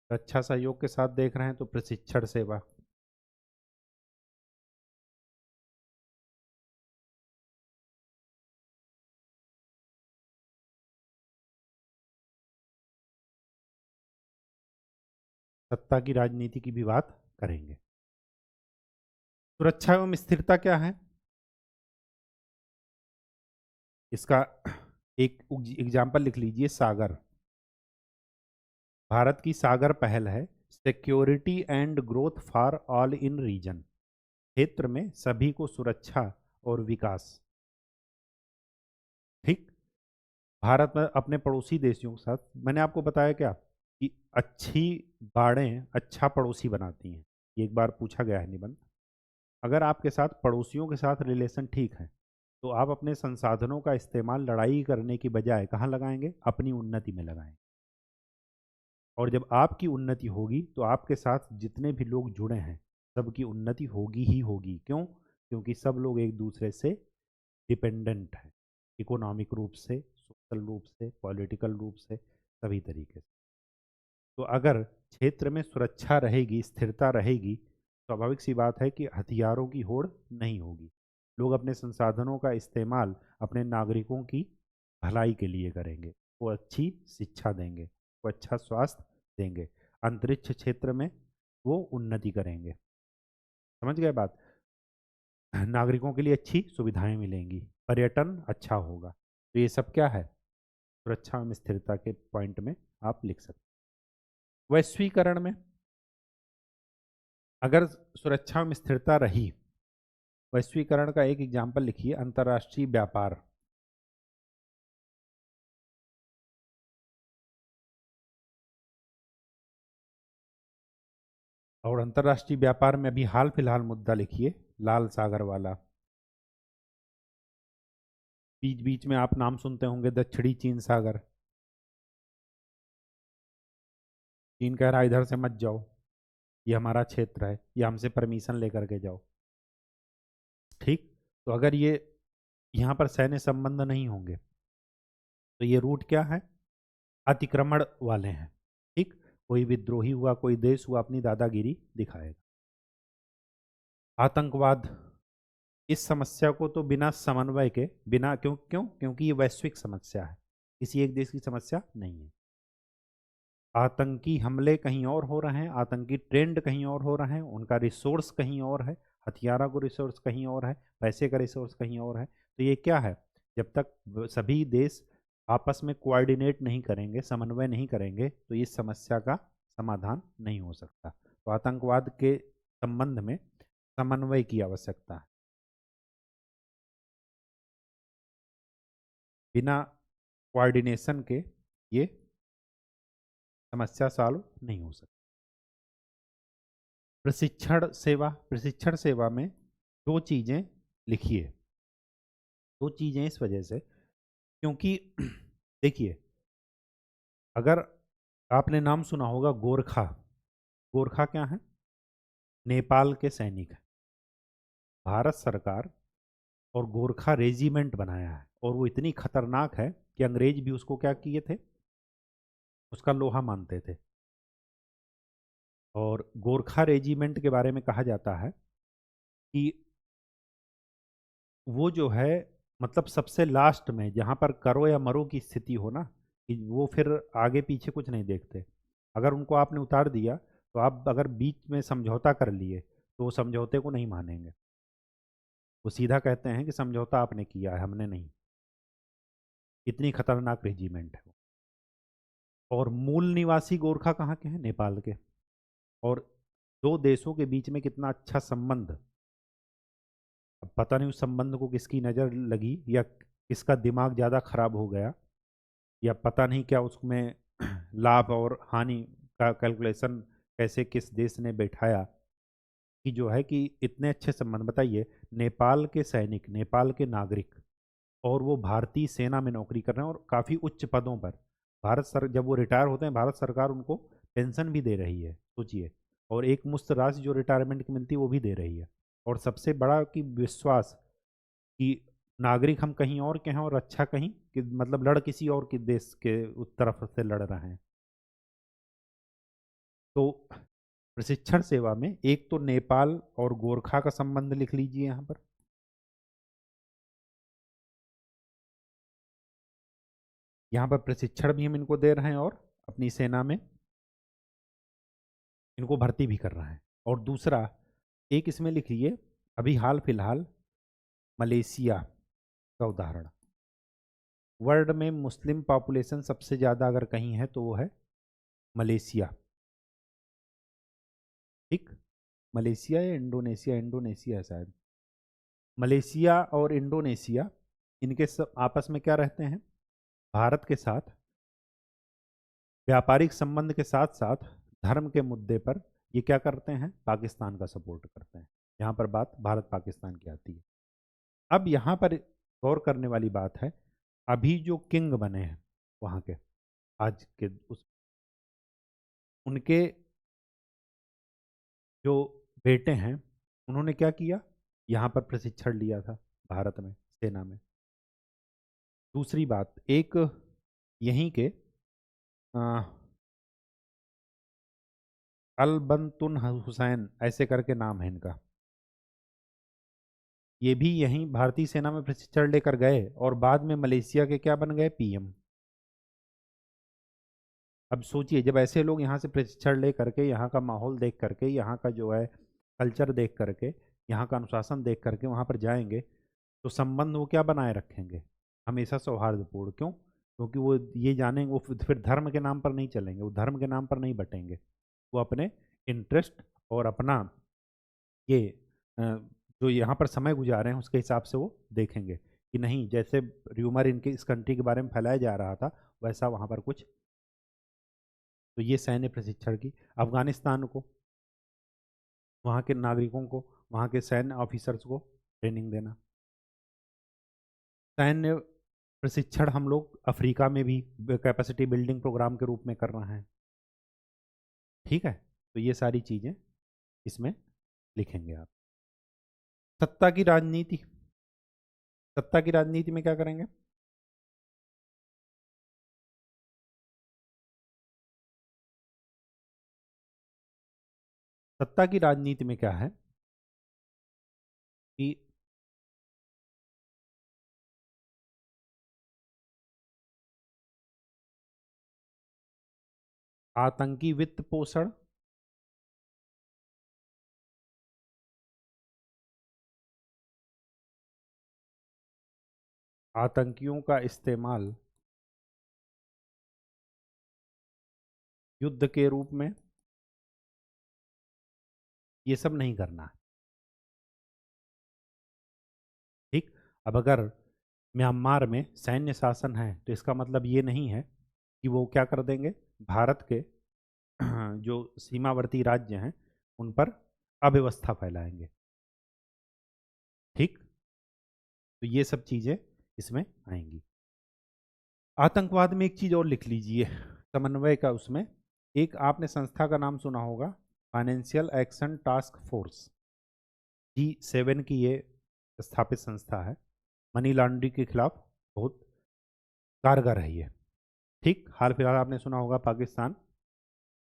रक्षा सहयोग के साथ देख रहे हैं तो प्रशिक्षण सेवा, सत्ता की राजनीति की भी बात करेंगे। सुरक्षा एवं स्थिरता क्या है, इसका एक एग्जाम्पल लिख लीजिए, सागर, भारत की सागर पहल है, security and growth for all in region, क्षेत्र में सभी को सुरक्षा और विकास। ठीक, भारत में अपने पड़ोसी देशों के साथ, मैंने आपको बताया क्या कि अच्छी गाड़ें अच्छा पड़ोसी बनाती हैं, ये एक बार पूछा गया है निबंध। अगर आपके साथ पड़ोसियों के साथ रिलेशन ठीक है तो आप अपने संसाधनों का इस्तेमाल लड़ाई करने की बजाय कहाँ लगाएंगे, अपनी उन्नति में लगाएंगे। और जब आपकी उन्नति होगी तो आपके साथ जितने भी लोग जुड़े हैं सबकी उन्नति होगी ही होगी। क्यों? क्योंकि सब लोग एक दूसरे से डिपेंडेंट हैं, इकोनॉमिक रूप से, सोशल रूप से, पॉलिटिकल रूप से, सभी तरीके से। तो अगर क्षेत्र में सुरक्षा रहेगी, स्थिरता रहेगी, स्वाभाविक सी बात है कि हथियारों की होड़ नहीं होगी, लोग अपने संसाधनों का इस्तेमाल अपने नागरिकों की भलाई के लिए करेंगे, वो अच्छी शिक्षा देंगे, वो अच्छा स्वास्थ्य देंगे, अंतरिक्ष क्षेत्र में वो उन्नति करेंगे। समझ गए बात? नागरिकों के लिए अच्छी सुविधाएं मिलेंगी, पर्यटन अच्छा होगा। तो ये सब क्या है, सुरक्षा एवं स्थिरता के पॉइंट में आप लिख सकते हैं। वैश्वीकरण में अगर सुरक्षा में स्थिरता रही, वैश्वीकरण का एक एग्जाम्पल लिखिए, अंतर्राष्ट्रीय व्यापार, और अंतर्राष्ट्रीय व्यापार में अभी हाल फिलहाल मुद्दा लिखिए, लाल सागर वाला। बीच बीच में आप नाम सुनते होंगे, दक्षिणी चीन सागर, चीन कह रहा है इधर से मत जाओ, ये हमारा क्षेत्र है, ये हमसे परमिशन लेकर के जाओ। ठीक, तो अगर ये यहाँ पर सैन्य संबंध नहीं होंगे तो ये रूट क्या है, अतिक्रमण वाले हैं। ठीक, कोई विद्रोही हुआ, कोई देश हुआ, अपनी दादागिरी दिखाएगा। आतंकवाद, इस समस्या को तो बिना समन्वय के, बिना क्यों क्यों क्योंकि ये वैश्विक समस्या है, किसी एक देश की समस्या नहीं है। आतंकी हमले कहीं और हो रहे हैं, आतंकी ट्रेंड कहीं और हो रहे हैं, उनका रिसोर्स कहीं और है, हथियारों को रिसोर्स कहीं और है, पैसे का रिसोर्स कहीं और है। तो ये क्या है, जब तक सभी देश आपस में कोऑर्डिनेट नहीं करेंगे, समन्वय नहीं करेंगे, तो इस समस्या का समाधान नहीं हो सकता। तो आतंकवाद के संबंध में समन्वय की आवश्यकता है, बिना कोऑर्डिनेशन के ये समस्या सॉल्व नहीं हो सकती। प्रशिक्षण सेवा, प्रशिक्षण सेवा में दो चीज़ें लिखिए, दो चीज़ें इस वजह से क्योंकि देखिए, अगर आपने नाम सुना होगा गोरखा, गोरखा क्या है? नेपाल के सैनिक हैं। भारत सरकार और गोरखा रेजिमेंट बनाया है, और वो इतनी खतरनाक है कि अंग्रेज भी उसको क्या किए थे, उसका लोहा मानते थे। और गोरखा रेजिमेंट के बारे में कहा जाता है कि वो जो है, मतलब सबसे लास्ट में जहाँ पर करो या मरो की स्थिति हो ना, कि वो फिर आगे पीछे कुछ नहीं देखते। अगर उनको आपने उतार दिया, तो आप अगर बीच में समझौता कर लिए तो वो समझौते को नहीं मानेंगे। वो सीधा कहते हैं कि समझौता आपने किया है, हमने नहीं। इतनी खतरनाक रेजिमेंट है वो। और मूल निवासी गोरखा कहाँ के हैं? नेपाल के। और दो देशों के बीच में कितना अच्छा संबंध। अब पता नहीं उस संबंध को किसकी नज़र लगी, या किसका दिमाग ज़्यादा खराब हो गया, या पता नहीं क्या उसमें लाभ और हानि का कैलकुलेशन कैसे किस देश ने बैठाया, कि जो है कि इतने अच्छे संबंध। बताइए, नेपाल के सैनिक, नेपाल के नागरिक, और वो भारतीय सेना में नौकरी कर रहे हैं और काफ़ी उच्च पदों पर। जब वो रिटायर होते हैं, भारत सरकार उनको पेंशन भी दे रही है, सोचिए। और एक मुश्त राशि जो रिटायरमेंट की मिलती है वो भी दे रही है। और सबसे बड़ा कि विश्वास, कि नागरिक हम कहीं और के हैं और अच्छा कहीं, कि मतलब लड़ किसी और के देश के उस तरफ से लड़ रहे हैं। तो प्रशिक्षण सेवा में एक तो नेपाल और गोरखा का संबंध लिख लीजिए यहाँ पर। यहाँ पर प्रशिक्षण भी हम इनको दे रहे हैं, और अपनी सेना में इनको भर्ती भी कर रहे हैं। और दूसरा, एक इसमें लिखिए, अभी हाल फिलहाल मलेशिया का उदाहरण। वर्ल्ड में मुस्लिम पॉपुलेशन सबसे ज़्यादा अगर कहीं है तो वो है मलेशिया। ठीक, मलेशिया या इंडोनेशिया, इंडोनेशिया है शायद। मलेशिया और इंडोनेशिया, इनके सब आपस में क्या रहते हैं, भारत के साथ व्यापारिक संबंध के साथ साथ धर्म के मुद्दे पर ये क्या करते हैं, पाकिस्तान का सपोर्ट करते हैं। यहाँ पर बात भारत पाकिस्तान की आती है। अब यहाँ पर गौर करने वाली बात है, अभी जो किंग बने हैं वहाँ के, आज के उस, उनके जो बेटे हैं, उन्होंने क्या किया, यहाँ पर प्रशिक्षण लिया था भारत में, सेना में। दूसरी बात, एक यहीं के अलबंतुन हुसैन ऐसे करके नाम है इनका, ये भी यहीं भारतीय सेना में प्रशिक्षण लेकर गए और बाद में मलेशिया के क्या बन गए, पीएम। अब सोचिए, जब ऐसे लोग यहाँ से प्रशिक्षण ले करके, यहाँ का माहौल देख करके, यहाँ का जो है कल्चर देख करके, यहाँ का अनुशासन देख करके वहाँ पर जाएंगे, तो संबंध वो क्या बनाए रखेंगे, हमेशा सौहार्दपूर्ण। क्यों? क्योंकि वो ये जानेंगे, वो फिर धर्म के नाम पर नहीं चलेंगे, वो धर्म के नाम पर नहीं बटेंगे। वो अपने इंटरेस्ट और अपना ये जो यहाँ पर समय गुजारे हैं उसके हिसाब से वो देखेंगे, कि नहीं, जैसे र्यूमर इनके इस कंट्री के बारे में फैलाया जा रहा था, वैसा वहाँ पर कुछ। तो ये सैन्य प्रशिक्षण की। अफगानिस्तान को, वहाँ के नागरिकों को, वहाँ के सैन्य ऑफिसर्स को ट्रेनिंग देना। सैन्य प्रशिक्षण हम लोग अफ्रीका में भी कैपेसिटी बिल्डिंग प्रोग्राम के रूप में कर रहे हैं। ठीक है, तो ये सारी चीज़ें इसमें लिखेंगे आप। सत्ता की राजनीति, सत्ता की राजनीति में क्या करेंगे, सत्ता की राजनीति में क्या है कि आतंकी वित्त पोषण, आतंकियों का इस्तेमाल युद्ध के रूप में, ये सब नहीं करना है। ठीक, अब अगर म्यांमार में सैन्य शासन है तो इसका मतलब ये नहीं है कि वो क्या कर देंगे, भारत के जो सीमावर्ती राज्य हैं उन पर अव्यवस्था फैलाएंगे। ठीक, तो ये सब चीज़ें इसमें आएंगी। आतंकवाद में एक चीज़ और लिख लीजिए, समन्वय का उसमें एक आपने संस्था का नाम सुना होगा, financial action task force, G7 की ये स्थापित संस्था है। मनी लॉन्ड्रिंग के खिलाफ बहुत कारगर है ये। ठीक, हाल फिलहाल आपने सुना होगा पाकिस्तान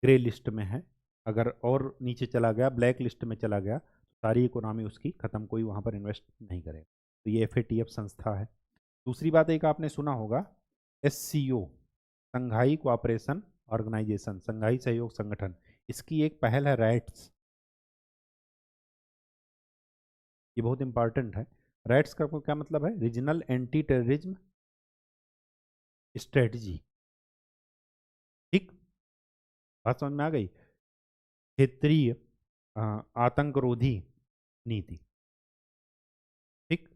ग्रे लिस्ट में है, अगर और नीचे चला गया, ब्लैक लिस्ट में चला गया, तो सारी इकोनॉमी उसकी खत्म, कोई वहाँ पर इन्वेस्ट नहीं करेगा। तो ये FATF संस्था है। दूसरी बात एक आपने सुना होगा, SCO, संघाई कोऑपरेशन ऑर्गेनाइजेशन, संघाई सहयोग संगठन, इसकी एक पहल है रैट्स। ये बहुत इंपॉर्टेंट है। रैट्स का क्या मतलब है? Regional anti terrorism strategy. ठीक, बात समझ में आ गई? क्षेत्रीय आतंकरोधी नीति। ठीक,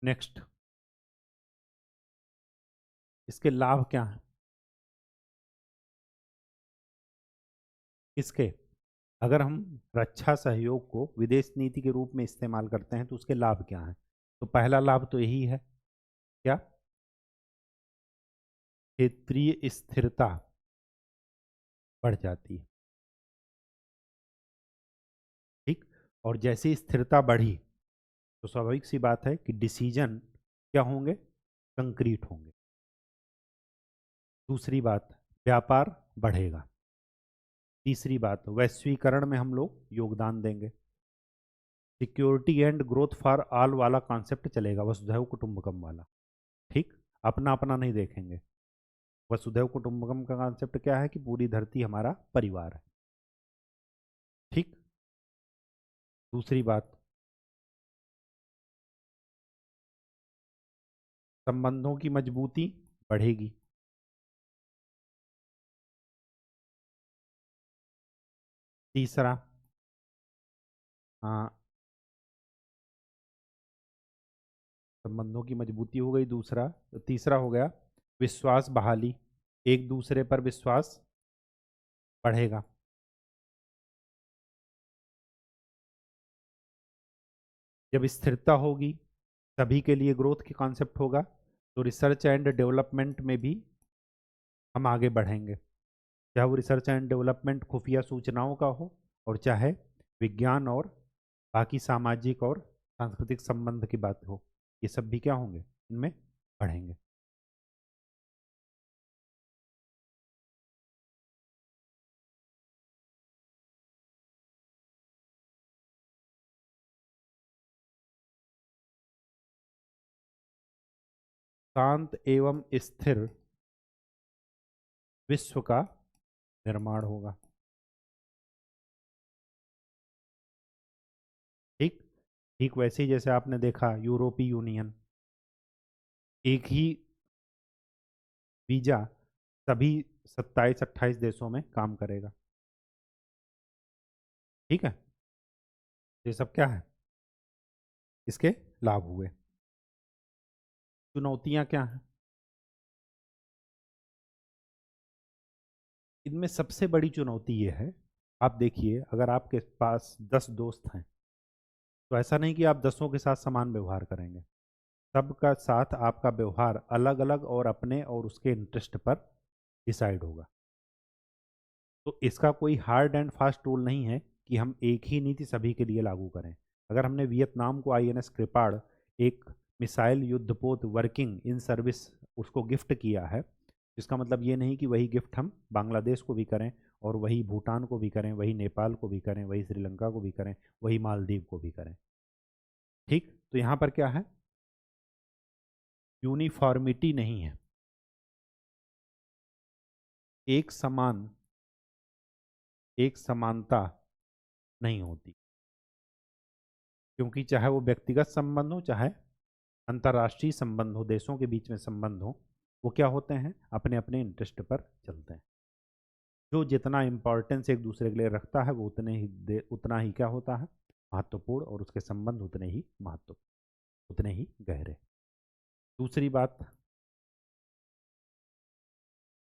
नेक्स्ट, इसके लाभ क्या हैं? इसके, अगर हम रक्षा सहयोग को विदेश नीति के रूप में इस्तेमाल करते हैं तो उसके लाभ क्या हैं? तो पहला लाभ तो यही है, क्या? क्षेत्रीय स्थिरता बढ़ जाती है। ठीक, और जैसे स्थिरता बढ़ी तो स्वाभाविक सी बात है कि डिसीजन क्या होंगे? कंक्रीट होंगे। दूसरी बात, व्यापार बढ़ेगा। तीसरी बात, वैश्वीकरण में हम लोग योगदान देंगे। Security and growth for all वाला कॉन्सेप्ट चलेगा, वसुधैव कुटुंबकम वाला। ठीक, अपना अपना नहीं देखेंगे। वसुधैव कुटुंबकम का कॉन्सेप्ट क्या है? कि पूरी धरती हमारा परिवार है। ठीक, दूसरी बात, संबंधों की मजबूती बढ़ेगी। तीसरा, हाँ, संबंधों की मजबूती हो गई दूसरा। तो तीसरा हो गया विश्वास बहाली, एक दूसरे पर विश्वास बढ़ेगा। जब स्थिरता होगी, सभी के लिए ग्रोथ की कॉन्सेप्ट होगा, तो रिसर्च एंड डेवलपमेंट में भी हम आगे बढ़ेंगे। चाहे वो रिसर्च एंड डेवलपमेंट खुफिया सूचनाओं का हो, और चाहे विज्ञान और बाकी सामाजिक और सांस्कृतिक संबंध की बात हो, ये सब भी क्या होंगे? इनमें बढ़ेंगे। शांत एवं स्थिर विश्व का निर्माण होगा। ठीक, ठीक वैसे ही जैसे आपने देखा यूरोपीय यूनियन, एक ही वीजा सभी 27-28 देशों में काम करेगा। ठीक है, ये सब क्या है? इसके लाभ हुए। चुनौतियां क्या हैं? इनमें सबसे बड़ी चुनौती ये है, आप देखिए, अगर आपके पास 10 दोस्त हैं तो ऐसा नहीं कि आप 10ओं के साथ समान व्यवहार करेंगे। सबका साथ आपका व्यवहार अलग अलग और अपने और उसके इंटरेस्ट पर डिसाइड होगा। तो इसका कोई हार्ड एंड फास्ट रूल नहीं है कि हम एक ही नीति सभी के लिए लागू करें। अगर हमने वियतनाम को INS कृपाण, एक मिसाइल युद्धपोत वर्किंग इन सर्विस, उसको गिफ्ट किया है, इसका मतलब ये नहीं कि वही गिफ्ट हम बांग्लादेश को भी करें, और वही भूटान को भी करें, वही नेपाल को भी करें, वही श्रीलंका को भी करें, वही मालदीव को भी करें। ठीक, तो यहाँ पर क्या है? यूनिफॉर्मिटी नहीं है, एक समान, एक समानता नहीं होती। क्योंकि चाहे वो व्यक्तिगत संबंध हो, चाहे अंतर्राष्ट्रीय संबंध हो, देशों के बीच में संबंध हो, वो क्या होते हैं? अपने अपने इंटरेस्ट पर चलते हैं। जो जितना इम्पोर्टेंस एक दूसरे के लिए रखता है वो उतना ही क्या होता है? महत्वपूर्ण, और उसके संबंध उतने ही उतने ही गहरे। दूसरी बात,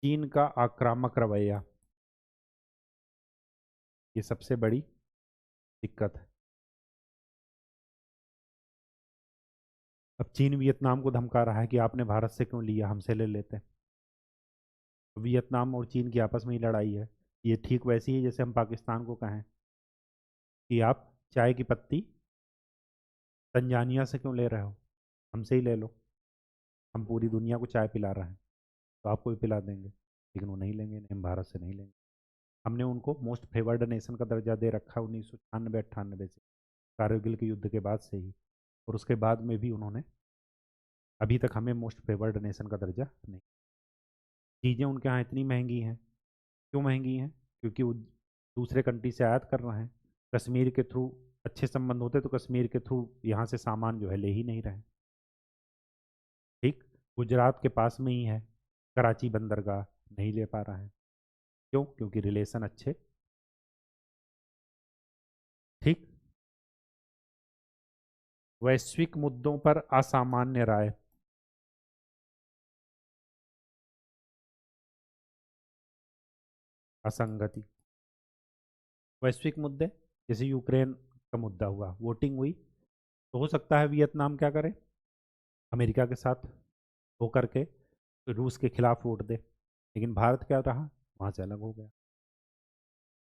चीन का आक्रामक रवैया, ये सबसे बड़ी दिक्कत है। अब चीन वियतनाम को धमका रहा है कि आपने भारत से क्यों लिया, हमसे ले लेते हैं। वियतनाम और चीन की आपस में ही लड़ाई है। ये ठीक वैसी है जैसे हम पाकिस्तान को कहें कि आप चाय की पत्ती तंजानिया से क्यों ले रहे हो, हमसे ही ले लो, हम पूरी दुनिया को चाय पिला रहे हैं, तो आपको भी पिला देंगे। लेकिन वो नहीं लेंगे, नहीं, हम भारत से नहीं लेंगे। हमने उनको मोस्ट फेवर्ड नेशन का दर्जा दे रखा है 1996-98 से, कारगिल के युद्ध के बाद से ही। और उसके बाद में भी उन्होंने अभी तक हमें मोस्ट फेवर्ड नेशन का दर्जा नहीं। चीज़ें उनके यहाँ इतनी महंगी हैं। क्यों महंगी हैं? क्योंकि वो दूसरे कंट्री से आयात कर रहे हैं। कश्मीर के थ्रू अच्छे संबंध होते तो कश्मीर के थ्रू यहाँ से सामान जो है ले ही नहीं रहे। ठीक, गुजरात के पास में ही है कराची बंदरगाह, नहीं ले पा रहा है। क्यों? क्योंकि रिलेशन अच्छे। ठीक, वैश्विक मुद्दों पर असामान्य राय, असंगति। वैश्विक मुद्दे जैसे यूक्रेन का मुद्दा हुआ, वोटिंग हुई, तो हो सकता है वियतनाम क्या करे, अमेरिका के साथ होकर के रूस के खिलाफ वोट दे। लेकिन भारत क्या रहा, वहाँ से अलग हो गया।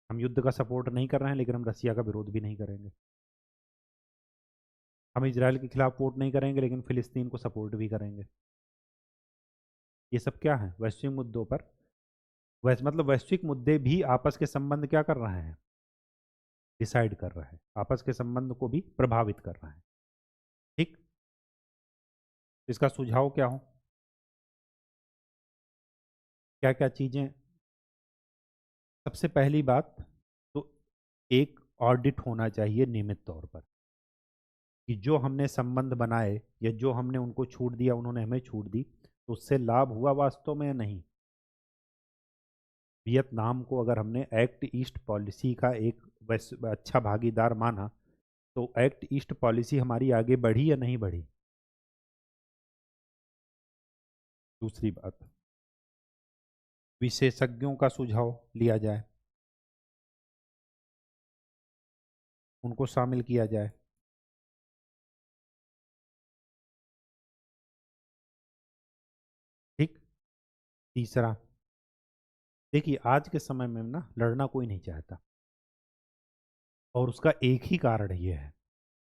हम युद्ध का सपोर्ट नहीं कर रहे हैं, लेकिन हम रसिया का विरोध भी नहीं करेंगे। हम इसराइल के खिलाफ वोट नहीं करेंगे, लेकिन फिलिस्तीन को सपोर्ट भी करेंगे। ये सब क्या है? वैश्विक मुद्दों पर मतलब वैश्विक मुद्दे भी आपस के संबंध क्या कर रहे हैं, डिसाइड कर रहे हैं, आपस के संबंध को भी प्रभावित कर रहे हैं। ठीक, इसका सुझाव क्या हो, क्या क्या चीजें? सबसे पहली बात तो एक ऑडिट होना चाहिए नियमित तौर पर कि जो हमने संबंध बनाए या जो हमने उनको छूट दिया, उन्होंने हमें छूट दी, तो उससे लाभ हुआ वास्तव में या नहीं। वियतनाम को अगर हमने एक्ट ईस्ट पॉलिसी का एक अच्छा भागीदार माना, तो एक्ट ईस्ट पॉलिसी हमारी आगे बढ़ी या नहीं बढ़ी? दूसरी बात, विशेषज्ञों का सुझाव लिया जाए, उनको शामिल किया जाए। ठीक, तीसरा, देखिए आज के समय में ना लड़ना कोई नहीं चाहता, और उसका एक ही कारण ये है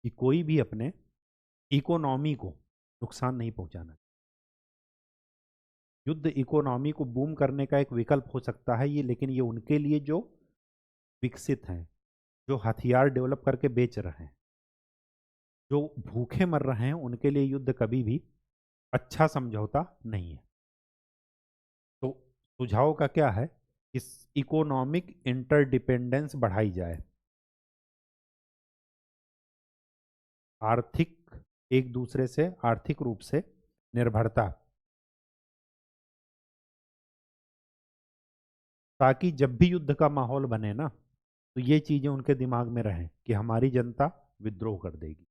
कि कोई भी अपने इकोनॉमी को नुकसान नहीं पहुंचाना। युद्ध इकोनॉमी को बूम करने का एक विकल्प हो सकता है ये, लेकिन ये उनके लिए जो विकसित हैं, जो हथियार डेवलप करके बेच रहे हैं, जो भूखे मर रहे हैं, उनके लिए युद्ध कभी भी अच्छा समझौता नहीं है। तो सुझाव का क्या है, इस इकोनॉमिक इंटरडिपेंडेंस बढ़ाई जाए, आर्थिक एक दूसरे से आर्थिक रूप से निर्भरता, ताकि जब भी युद्ध का माहौल बने ना, तो ये चीजें उनके दिमाग में रहें कि हमारी जनता विद्रोह कर देगी।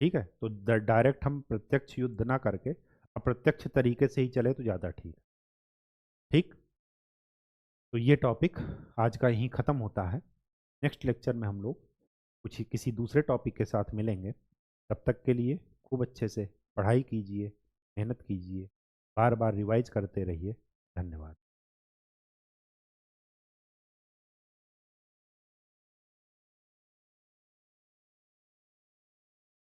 ठीक है, तो डायरेक्ट हम प्रत्यक्ष युद्ध ना करके अप्रत्यक्ष तरीके से ही चले तो ज़्यादा ठीक। ठीक, तो ये टॉपिक आज का यहीं ख़त्म होता है। नेक्स्ट लेक्चर में हम लोग कुछ किसी दूसरे टॉपिक के साथ मिलेंगे। तब तक के लिए खूब अच्छे से पढ़ाई कीजिए, मेहनत कीजिए, बार बार रिवाइज करते रहिए। धन्यवाद।